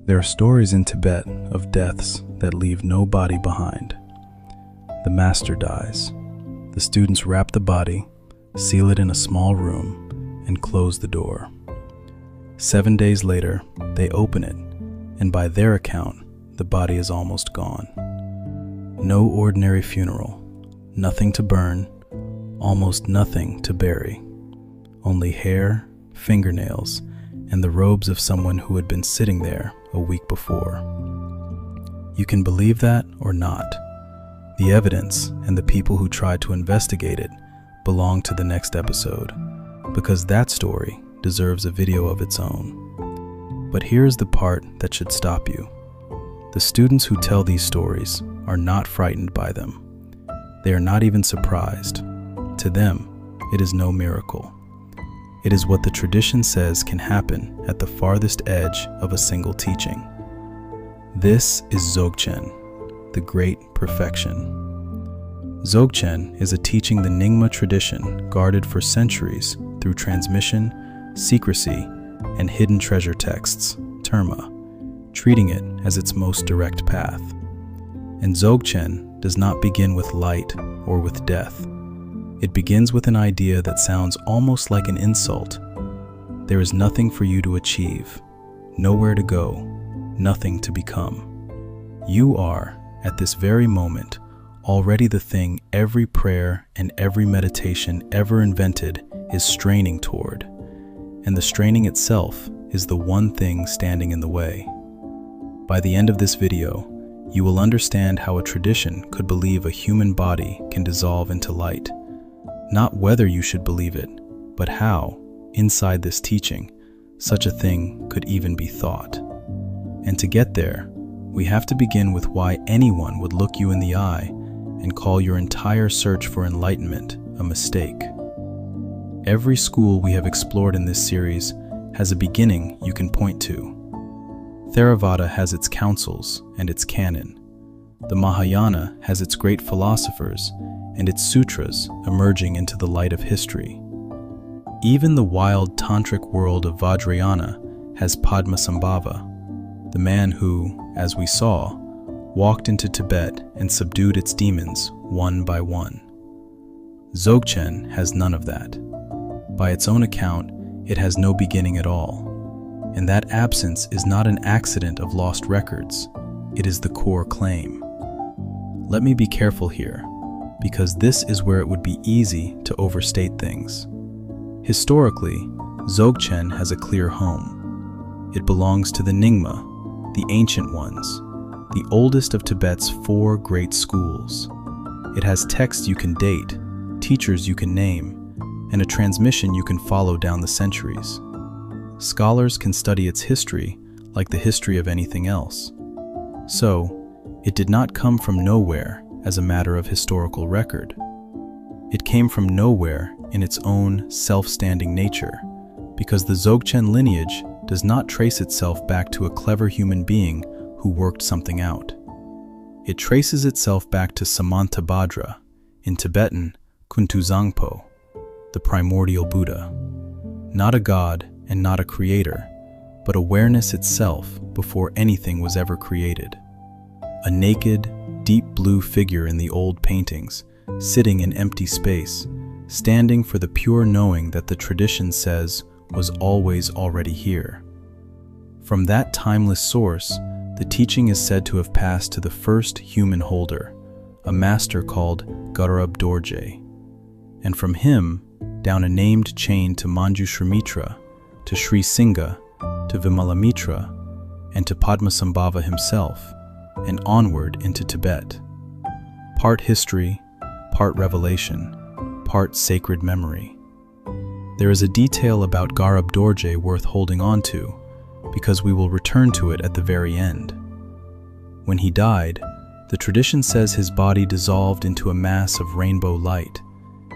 There are stories in Tibet of deaths that leave no body behind. The master dies. The students wrap the body, seal it in a small room, and close the door. 7 days later, they open it, and by their account, the body is almost gone. No ordinary funeral, nothing to burn, almost nothing to bury. Only hair, fingernails, and the robes of someone who had been sitting there a week before. You can believe that or not. The evidence and the people who tried to investigate it belong to the next episode, because that story deserves a video of its own. But here's the part that should stop you. The students who tell these stories are not frightened by them. They are not even surprised. To them, it is no miracle. It is what the tradition says can happen at the farthest edge of a single teaching. This is Dzogchen, the great perfection. Dzogchen is a teaching the Nyingma tradition guarded for centuries through transmission, secrecy, and hidden treasure texts, terma, treating it as its most direct path. And Dzogchen does not begin with light or with death. It begins with an idea that sounds almost like an insult. There is nothing for you to achieve, nowhere to go, nothing to become. You are, at this very moment, already the thing every prayer and every meditation ever invented is straining toward, and the straining itself is the one thing standing in the way. By the end of this video, you will understand how a tradition could believe a human body can dissolve into light. Not whether you should believe it, but how, inside this teaching, such a thing could even be thought. And to get there, we have to begin with why anyone would look you in the eye and call your entire search for enlightenment a mistake. Every school we have explored in this series has a beginning you can point to. Theravada has its councils and its canon. The Mahayana has its great philosophers and its sutras emerging into the light of history. Even the wild tantric world of Vajrayana has Padmasambhava, the man who, as we saw, walked into Tibet and subdued its demons one by one. Dzogchen has none of that. By its own account, it has no beginning at all. And that absence is not an accident of lost records. It is the core claim. Let me be careful here, because this is where it would be easy to overstate things. Historically, Dzogchen has a clear home. It belongs to the Nyingma, the ancient ones, the oldest of Tibet's 4 great schools. It has texts you can date, teachers you can name, and a transmission you can follow down the centuries. Scholars can study its history like the history of anything else. So, it did not come from nowhere as a matter of historical record. It came from nowhere in its own self-standing nature, because the Dzogchen lineage does not trace itself back to a clever human being who worked something out. It traces itself back to Samantabhadra, in Tibetan Kuntuzangpo, the primordial Buddha. Not a god and not a creator, but awareness itself before anything was ever created. A naked, deep blue figure in the old paintings, sitting in empty space, standing for the pure knowing that the tradition says was always already here. From that timeless source, the teaching is said to have passed to the first human holder, a master called Garab Dorje, and from him, down a named chain to Manjushrimitra, to Sri Singha, to Vimalamitra, and to Padmasambhava himself, and onward into Tibet. Part history, part revelation, part sacred memory. There is a detail about Garab Dorje worth holding on to, because we will return to it at the very end. When he died, the tradition says his body dissolved into a mass of rainbow light,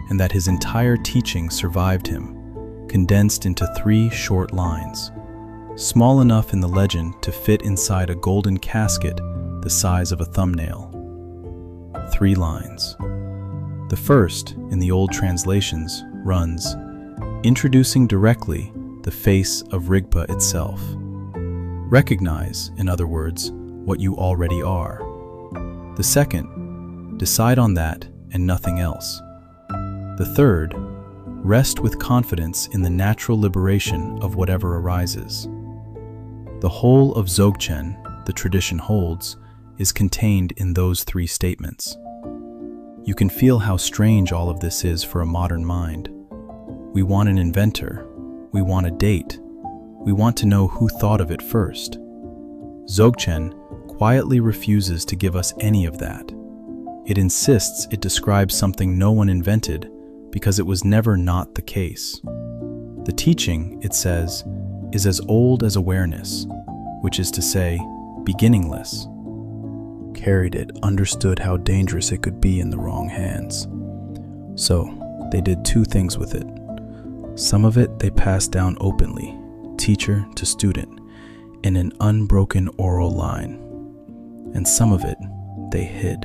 and that his entire teaching survived him, condensed into 3 short lines, small enough in the legend to fit inside a golden casket the size of a thumbnail. 3 lines. The first, in the old translations, runs, introducing directly the face of Rigpa itself. Recognize, in other words, what you already are. The second, decide on that and nothing else. The third, rest with confidence in the natural liberation of whatever arises. The whole of Dzogchen, the tradition holds, is contained in those three statements. You can feel how strange all of this is for a modern mind. We want an inventor. We want a date. We want to know who thought of it first. Dzogchen quietly refuses to give us any of that. It insists it describes something no one invented because it was never not the case. The teaching, it says, is as old as awareness, which is to say, beginningless. Carried it, understood how dangerous it could be in the wrong hands. So, they did two things with it. Some of it they passed down openly, teacher to student, in an unbroken oral line. And some of it they hid.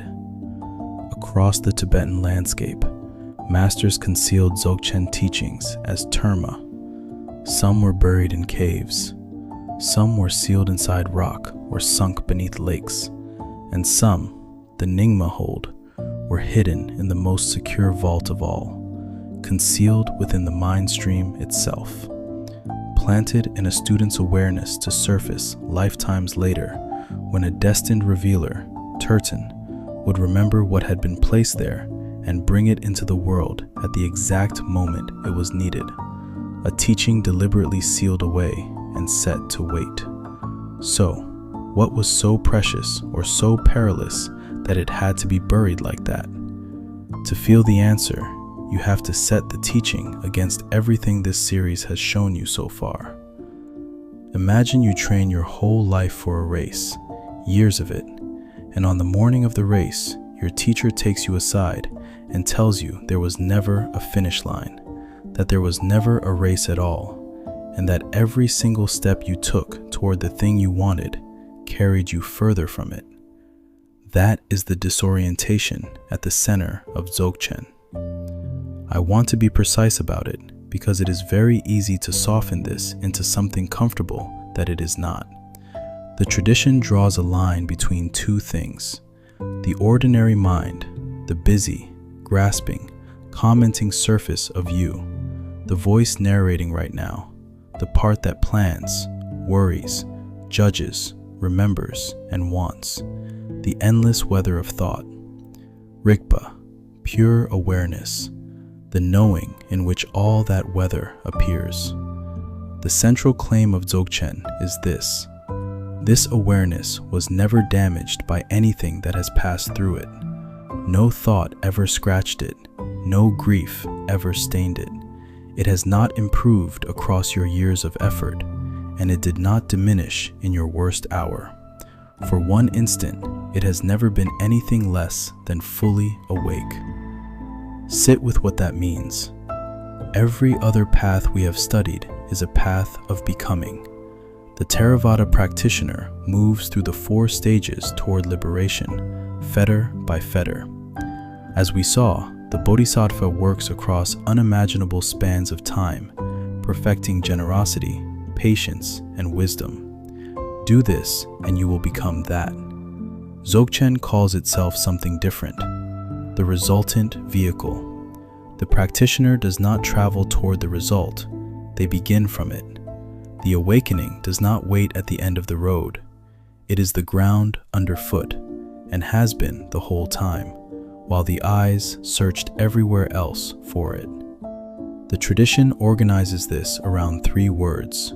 Across the Tibetan landscape, masters concealed Dzogchen teachings as terma. Some were buried in caves. Some were sealed inside rock or sunk beneath lakes. And some, the Nyingma hold, were hidden in the most secure vault of all, concealed within the mind stream itself, planted in a student's awareness to surface lifetimes later when a destined revealer, Turton, would remember what had been placed there and bring it into the world at the exact moment it was needed, a teaching deliberately sealed away and set to wait. So, what was so precious or so perilous that it had to be buried like that? To feel the answer, you have to set the teaching against everything this series has shown you so far. Imagine you train your whole life for a race, years of it, and on the morning of the race, your teacher takes you aside and tells you there was never a finish line, that there was never a race at all, and that every single step you took toward the thing you wanted carried you further from it. That is the disorientation at the center of Dzogchen. I want to be precise about it because it is very easy to soften this into something comfortable that it is not. The tradition draws a line between two things: the ordinary mind, the busy, grasping, commenting surface of you, the voice narrating right now, the part that plans, worries, judges, remembers, and wants, the endless weather of thought. Rigpa, pure awareness, the knowing in which all that weather appears. The central claim of Dzogchen is this: this awareness was never damaged by anything that has passed through it. No thought ever scratched it, no grief ever stained it. It has not improved across your years of effort, and it did not diminish in your worst hour. For one instant, it has never been anything less than fully awake. Sit with what that means. Every other path we have studied is a path of becoming. The Theravada practitioner moves through the 4 stages toward liberation, fetter by fetter. As we saw, the Bodhisattva works across unimaginable spans of time, perfecting generosity, patience, and wisdom. Do this and you will become that. Dzogchen calls itself something different: the resultant vehicle. The practitioner does not travel toward the result, they begin from it. The awakening does not wait at the end of the road. It is the ground underfoot, and has been the whole time, while the eyes searched everywhere else for it. The tradition organizes this around 3 words: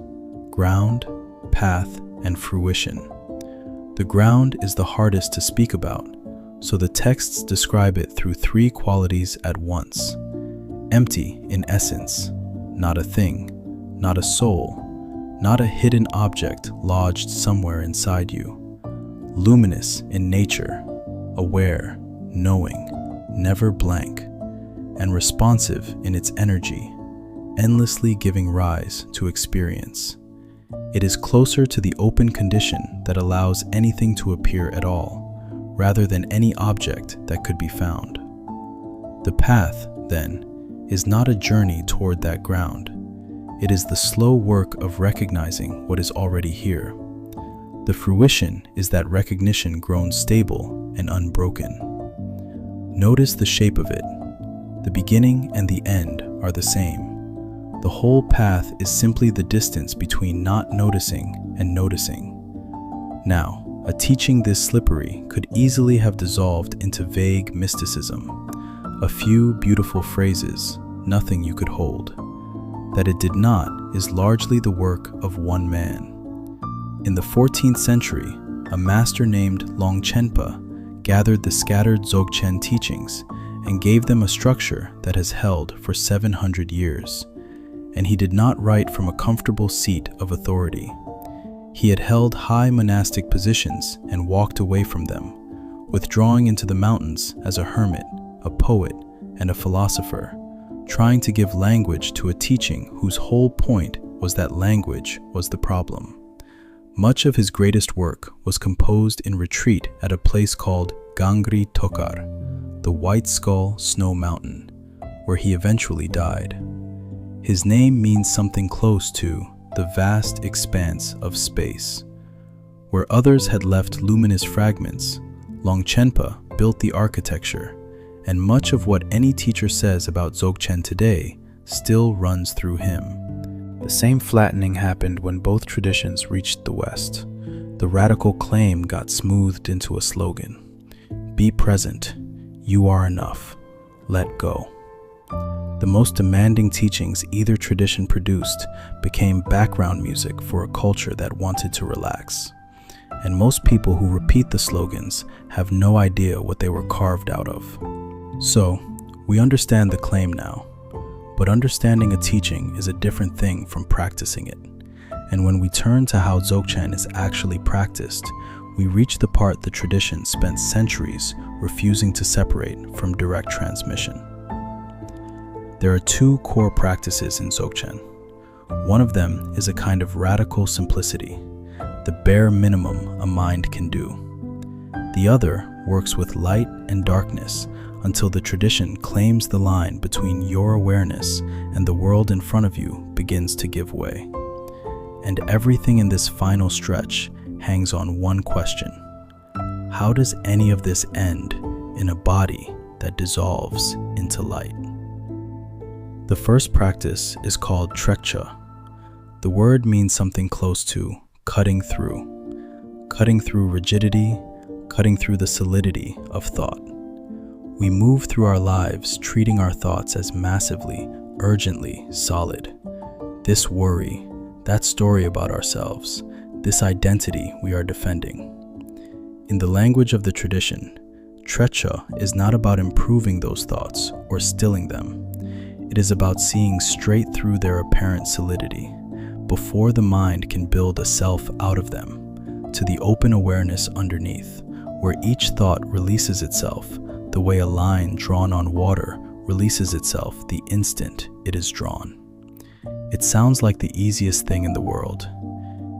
ground, path, and fruition. The ground is the hardest to speak about, so the texts describe it through 3 qualities at once: empty in essence, not a thing, not a soul, not a hidden object lodged somewhere inside you; luminous in nature, aware, knowing, never blank, and responsive in its energy, endlessly giving rise to experience. It is closer to the open condition that allows anything to appear at all, rather than any object that could be found. The path, then, is not a journey toward that ground. It is the slow work of recognizing what is already here. The fruition is that recognition grown stable and unbroken. Notice the shape of it. The beginning and the end are the same. The whole path is simply the distance between not noticing and noticing. Now, a teaching this slippery could easily have dissolved into vague mysticism. A few beautiful phrases, nothing you could hold. That it did not is largely the work of one man. In the 14th century, a master named Longchenpa gathered the scattered Dzogchen teachings and gave them a structure that has held for 700 years. And he did not write from a comfortable seat of authority. He had held high monastic positions and walked away from them, withdrawing into the mountains as a hermit, a poet, and a philosopher, trying to give language to a teaching whose whole point was that language was the problem. Much of his greatest work was composed in retreat at a place called Gangri Tögal, the White Skull Snow Mountain, where he eventually died. His name means something close to the vast expanse of space. Where others had left luminous fragments, Longchenpa built the architecture, and much of what any teacher says about Dzogchen today still runs through him. The same flattening happened when both traditions reached the West. The radical claim got smoothed into a slogan. Be present. You are enough. Let go. The most demanding teachings either tradition produced became background music for a culture that wanted to relax. And most people who repeat the slogans have no idea what they were carved out of. So, we understand the claim now, but understanding a teaching is a different thing from practicing it. And when we turn to how Dzogchen is actually practiced, we reach the part the tradition spent centuries refusing to separate from direct transmission. There are two core practices in Dzogchen. One of them is a kind of radical simplicity, the bare minimum a mind can do. The other works with light and darkness until the tradition claims the line between your awareness and the world in front of you begins to give way. And everything in this final stretch hangs on one question. How does any of this end in a body that dissolves into light? The first practice is called Trekchö. The word means something close to cutting through rigidity, cutting through the solidity of thought. We move through our lives treating our thoughts as massively, urgently solid. This worry, that story about ourselves, this identity we are defending. In the language of the tradition, Trekchö is not about improving those thoughts or stilling them. It is about seeing straight through their apparent solidity, before the mind can build a self out of them, to the open awareness underneath, where each thought releases itself the way a line drawn on water releases itself the instant it is drawn. It sounds like the easiest thing in the world.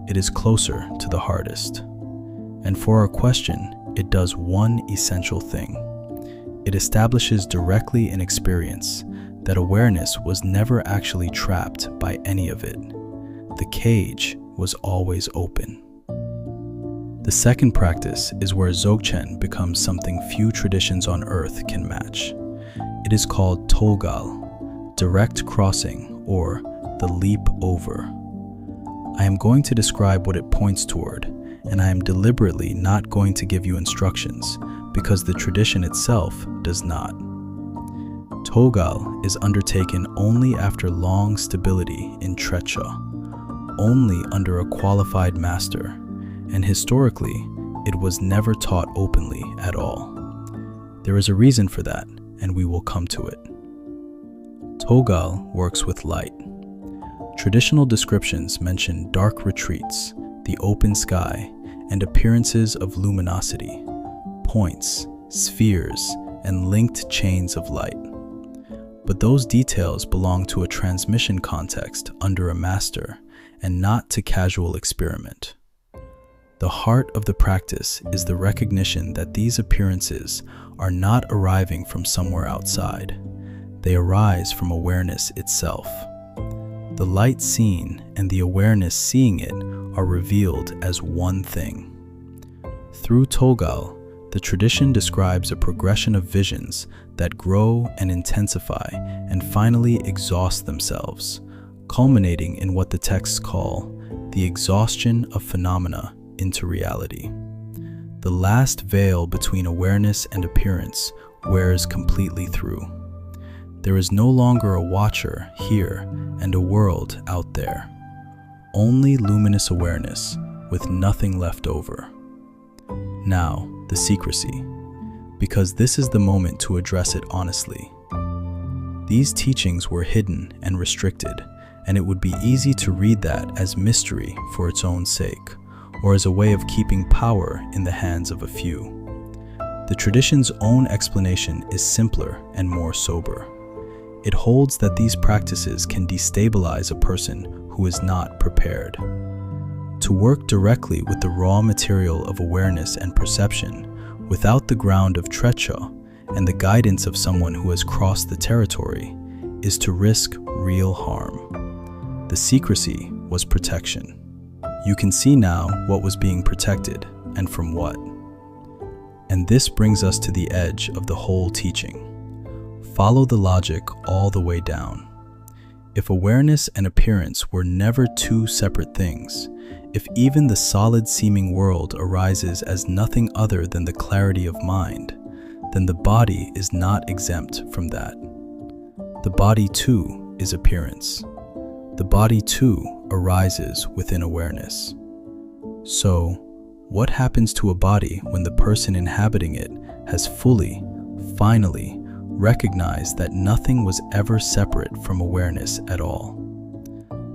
It is closer to the hardest. And for our question, it does one essential thing. It establishes directly in experience that awareness was never actually trapped by any of it. The cage was always open. The second practice is where Dzogchen becomes something few traditions on earth can match. It is called Tögal, direct crossing, or the leap over. I am going to describe what it points toward, and I am deliberately not going to give you instructions because the tradition itself does not. Tögal is undertaken only after long stability in Trekchö, only under a qualified master, and historically, it was never taught openly at all. There is a reason for that, and we will come to it. Tögal works with light. Traditional descriptions mention dark retreats, the open sky, and appearances of luminosity, points, spheres, and linked chains of light. But those details belong to a transmission context under a master and not to casual experiment. The heart of the practice is the recognition that these appearances are not arriving from somewhere outside. They arise from awareness itself. The light seen and the awareness seeing it are revealed as one thing. Through Tögal, the tradition describes a progression of visions that grow and intensify and finally exhaust themselves, culminating in what the texts call the exhaustion of phenomena into reality. The last veil between awareness and appearance wears completely through. There is no longer a watcher here and a world out there. Only luminous awareness with nothing left over. Now, the secrecy, because this is the moment to address it honestly. These teachings were hidden and restricted, and it would be easy to read that as mystery for its own sake, or as a way of keeping power in the hands of a few. The tradition's own explanation is simpler and more sober. It holds that these practices can destabilize a person who is not prepared. To work directly with the raw material of awareness and perception, without the ground of Trekchö and the guidance of someone who has crossed the territory, is to risk real harm. The secrecy was protection. You can see now what was being protected and from what. And this brings us to the edge of the whole teaching. Follow the logic all the way down. If awareness and appearance were never two separate things, if even the solid-seeming world arises as nothing other than the clarity of mind, then the body is not exempt from that. The body too is appearance. The body too arises within awareness. So, what happens to a body when the person inhabiting it has fully, finally, recognized that nothing was ever separate from awareness at all?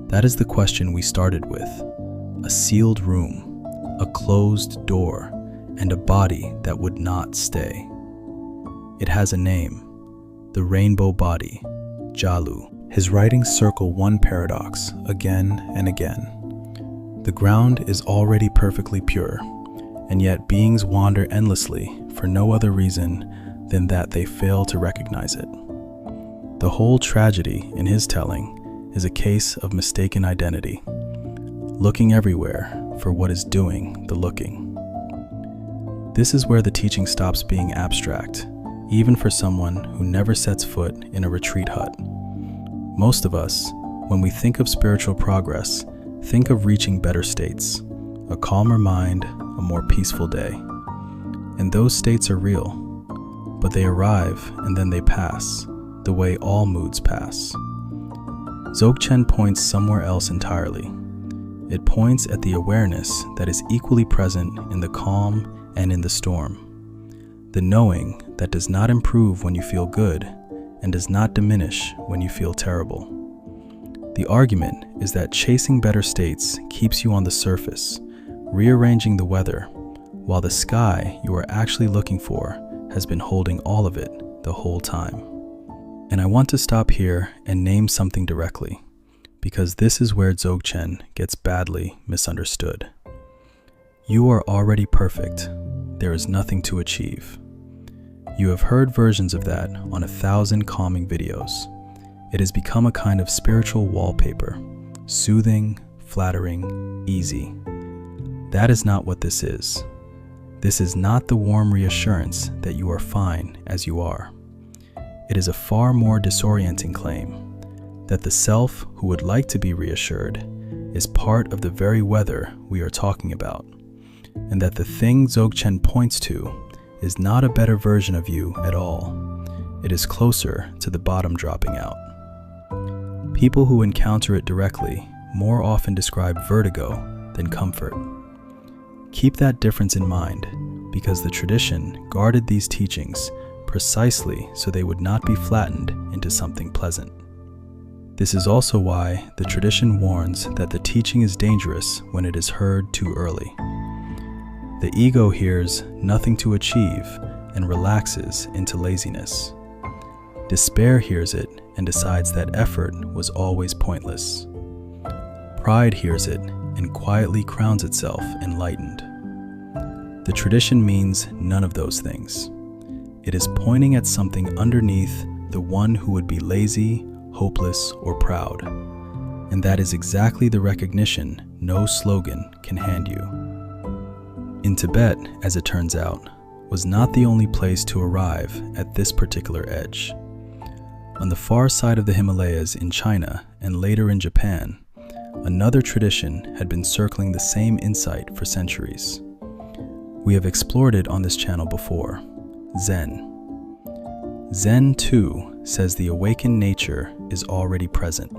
That is the question we started with. A sealed room, a closed door, and a body that would not stay. It has a name, the rainbow body, Jalu. His writings circle one paradox again and again. The ground is already perfectly pure, and yet beings wander endlessly for no other reason than that they fail to recognize it. The whole tragedy in his telling is a case of mistaken identity, looking everywhere for what is doing the looking. This is where the teaching stops being abstract, even for someone who never sets foot in a retreat hut. Most of us, when we think of spiritual progress, think of reaching better states, a calmer mind, a more peaceful day. And those states are real, but they arrive and then they pass, the way all moods pass. Dzogchen points somewhere else entirely. It points at the awareness that is equally present in the calm and in the storm. The knowing that does not improve when you feel good and does not diminish when you feel terrible. The argument is that chasing better states keeps you on the surface, rearranging the weather, while the sky you are actually looking for has been holding all of it the whole time. And I want to stop here and name something directly, because this is where Dzogchen gets badly misunderstood. You are already perfect. There is nothing to achieve. You have heard versions of that on 1,000 calming videos. It has become a kind of spiritual wallpaper, soothing, flattering, easy. That is not what this is. This is not the warm reassurance that you are fine as you are. It is a far more disorienting claim that the self who would like to be reassured is part of the very weather we are talking about, and that the thing Dzogchen points to is not a better version of you at all. It is closer to the bottom dropping out. People who encounter it directly more often describe vertigo than comfort. Keep that difference in mind, because the tradition guarded these teachings precisely so they would not be flattened into something pleasant. This is also why the tradition warns that the teaching is dangerous when it is heard too early. The ego hears nothing to achieve and relaxes into laziness. Despair hears it and decides that effort was always pointless. Pride hears it and quietly crowns itself enlightened. The tradition means none of those things. It is pointing at something underneath the one who would be lazy, hopeless, or proud. And that is exactly the recognition no slogan can hand you. In Tibet, as it turns out, was not the only place to arrive at this particular edge. On the far side of the Himalayas in China and later in Japan, another tradition had been circling the same insight for centuries. We have explored it on this channel before, Zen. Zen, too, says the awakened nature is already present.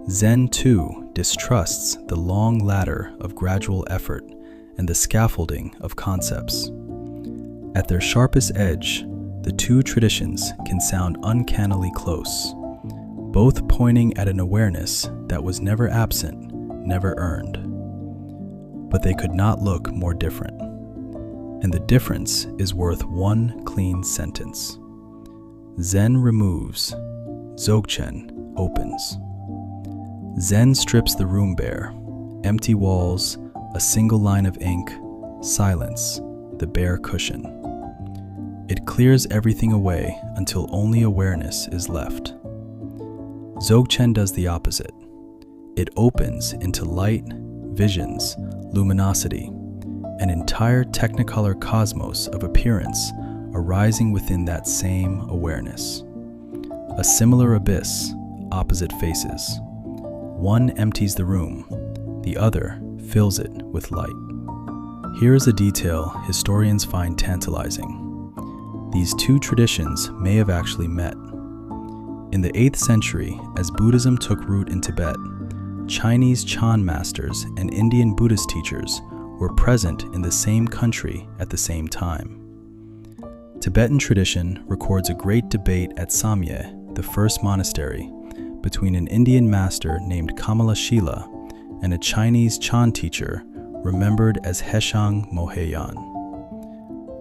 Zen, too, distrusts the long ladder of gradual effort and the scaffolding of concepts. At their sharpest edge, the two traditions can sound uncannily close, both pointing at an awareness that was never absent, never earned. But they could not look more different. And the difference is worth one clean sentence. Zen removes, Dzogchen opens. Zen strips the room bare, empty walls, a single line of ink, silence, the bare cushion. It clears everything away until only awareness is left. Dzogchen does the opposite. It opens into light, visions, luminosity, an entire technicolor cosmos of appearance arising within that same awareness. A similar abyss, opposite faces. One empties the room, the other fills it with light. Here is a detail historians find tantalizing. These two traditions may have actually met. In the 8th century, as Buddhism took root in Tibet, Chinese Chan masters and Indian Buddhist teachers were present in the same country at the same time. Tibetan tradition records a great debate at Samye, the first monastery, between an Indian master named Kamalashila and a Chinese Chan teacher remembered as Heshang Moheyan.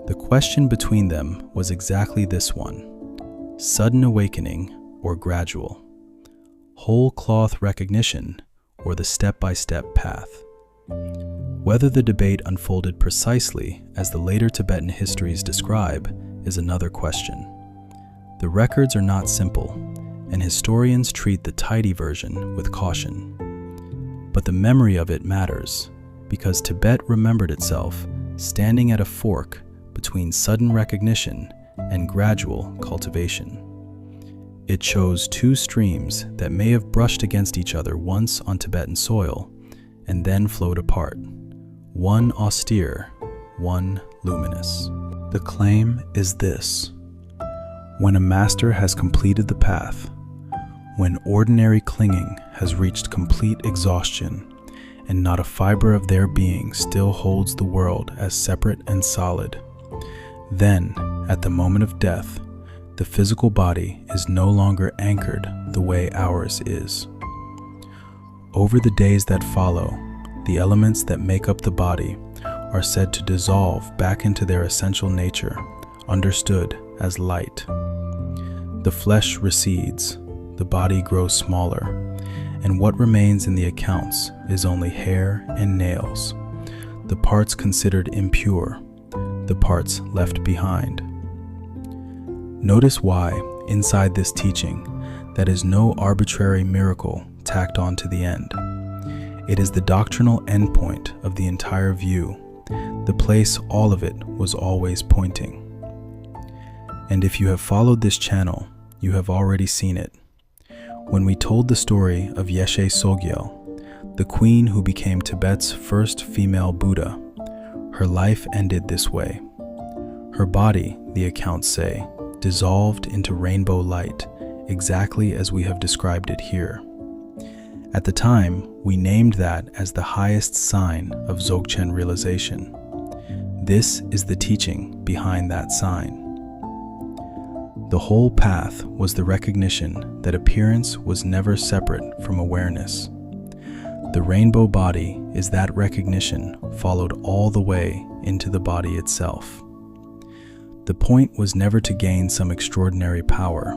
The question between them was exactly this one: sudden awakening or gradual, whole cloth recognition or the step-by-step path. Whether the debate unfolded precisely as the later Tibetan histories describe is another question. The records are not simple, and historians treat the tidy version with caution. But the memory of it matters, because Tibet remembered itself standing at a fork between sudden recognition and gradual cultivation. It chose two streams that may have brushed against each other once on Tibetan soil and then flowed apart, one austere, one luminous. The claim is this: when a master has completed the path, when ordinary clinging has reached complete exhaustion, and not a fiber of their being still holds the world as separate and solid, then, at the moment of death, the physical body is no longer anchored the way ours is. Over the days that follow, the elements that make up the body are said to dissolve back into their essential nature, understood as light. The flesh recedes, the body grows smaller, and what remains in the accounts is only hair and nails, the parts considered impure, the parts left behind. Notice why, inside this teaching, that is no arbitrary miracle tacked on to the end. It is the doctrinal endpoint of the entire view, the place all of it was always pointing. And if you have followed this channel, you have already seen it. When we told the story of Yeshe Sogyal, the queen who became Tibet's first female Buddha, her life ended this way. Her body, the accounts say, dissolved into rainbow light, exactly as we have described it here. At the time, we named that as the highest sign of Dzogchen realization. This is the teaching behind that sign. The whole path was the recognition that appearance was never separate from awareness. The rainbow body is that recognition followed all the way into the body itself. The point was never to gain some extraordinary power.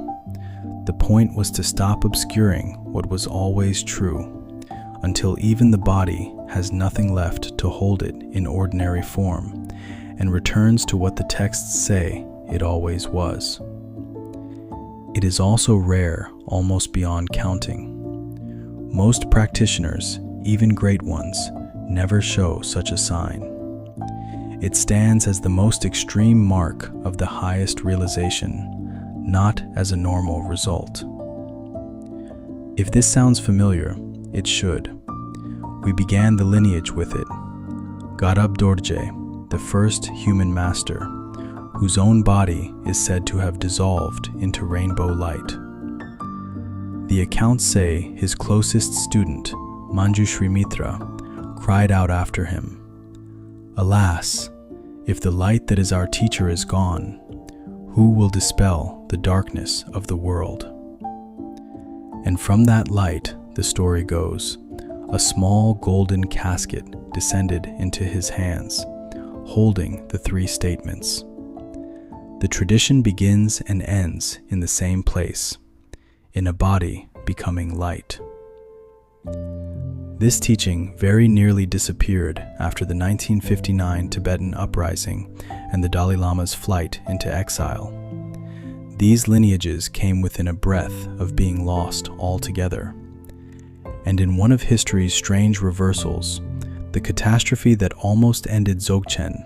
The point was to stop obscuring what was always true, until even the body has nothing left to hold it in ordinary form, and returns to what the texts say it always was. It is also rare, almost beyond counting. Most practitioners, even great ones, never show such a sign. It stands as the most extreme mark of the highest realization, not as a normal result. If this sounds familiar, it should. We began the lineage with it. Garab Dorje, the first human master, whose own body is said to have dissolved into rainbow light. The accounts say his closest student, Manjushri Mitra, cried out after him, "Alas, if the light that is our teacher is gone, who will dispel the darkness of the world?" And from that light, the story goes, a small golden casket descended into his hands, holding the three statements. The tradition begins and ends in the same place, in a body becoming light. This teaching very nearly disappeared after the 1959 Tibetan uprising and the Dalai Lama's flight into exile. These lineages came within a breath of being lost altogether. And in one of history's strange reversals, the catastrophe that almost ended Dzogchen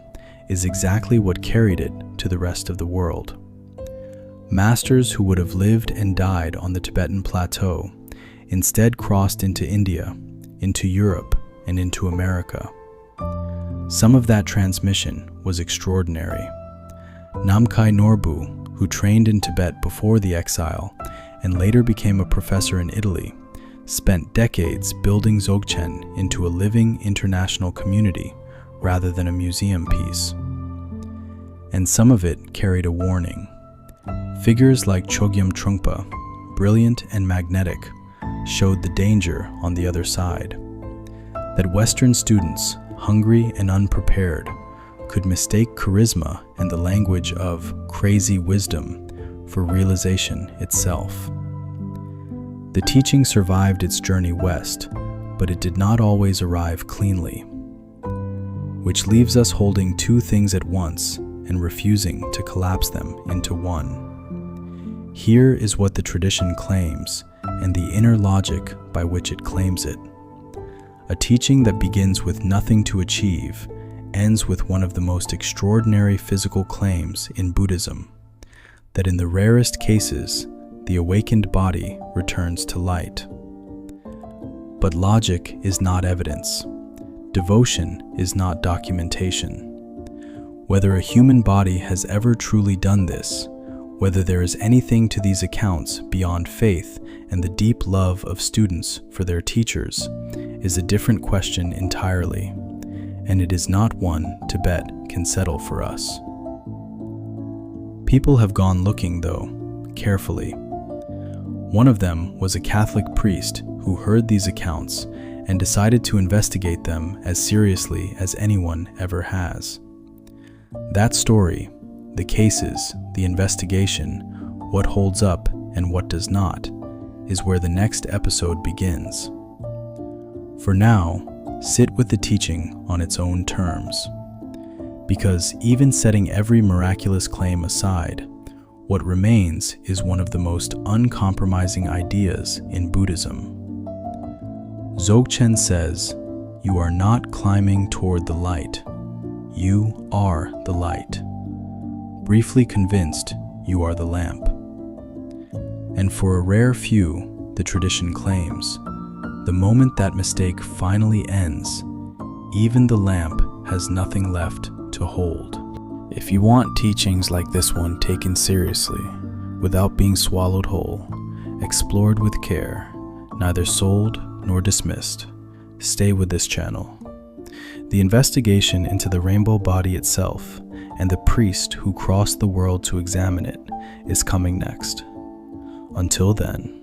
is exactly what carried it to the rest of the world. Masters who would have lived and died on the Tibetan plateau instead crossed into India, into Europe, and into America. Some of that transmission was extraordinary. Namkhai Norbu, who trained in Tibet before the exile and later became a professor in Italy, spent decades building Dzogchen into a living international community rather than a museum piece. And some of it carried a warning. Figures like Chogyam Trungpa, brilliant and magnetic, showed the danger on the other side. That Western students, hungry and unprepared, could mistake charisma and the language of crazy wisdom for realization itself. The teaching survived its journey west, but it did not always arrive cleanly, which leaves us holding two things at once and refusing to collapse them into one. Here is what the tradition claims and the inner logic by which it claims it. A teaching that begins with nothing to achieve ends with one of the most extraordinary physical claims in Buddhism, that in the rarest cases, the awakened body returns to light. But logic is not evidence. Devotion is not documentation. Whether a human body has ever truly done this, whether there is anything to these accounts beyond faith and the deep love of students for their teachers, is a different question entirely, and it is not one Tibet can settle for us. People have gone looking, though, carefully. One of them was a Catholic priest who heard these accounts and decided to investigate them as seriously as anyone ever has. That story, the cases, the investigation, what holds up and what does not, is where the next episode begins. For now, sit with the teaching on its own terms. Because even setting every miraculous claim aside, what remains is one of the most uncompromising ideas in Buddhism. Dzogchen says, "You are not climbing toward the light. You are the light. Briefly convinced, you are the lamp." And for a rare few, the tradition claims, the moment that mistake finally ends, even the lamp has nothing left to hold. If you want teachings like this one taken seriously, without being swallowed whole, explored with care, neither sold nor dismissed, stay with this channel. The investigation into the rainbow body itself and the priest who crossed the world to examine it is coming next. Until then,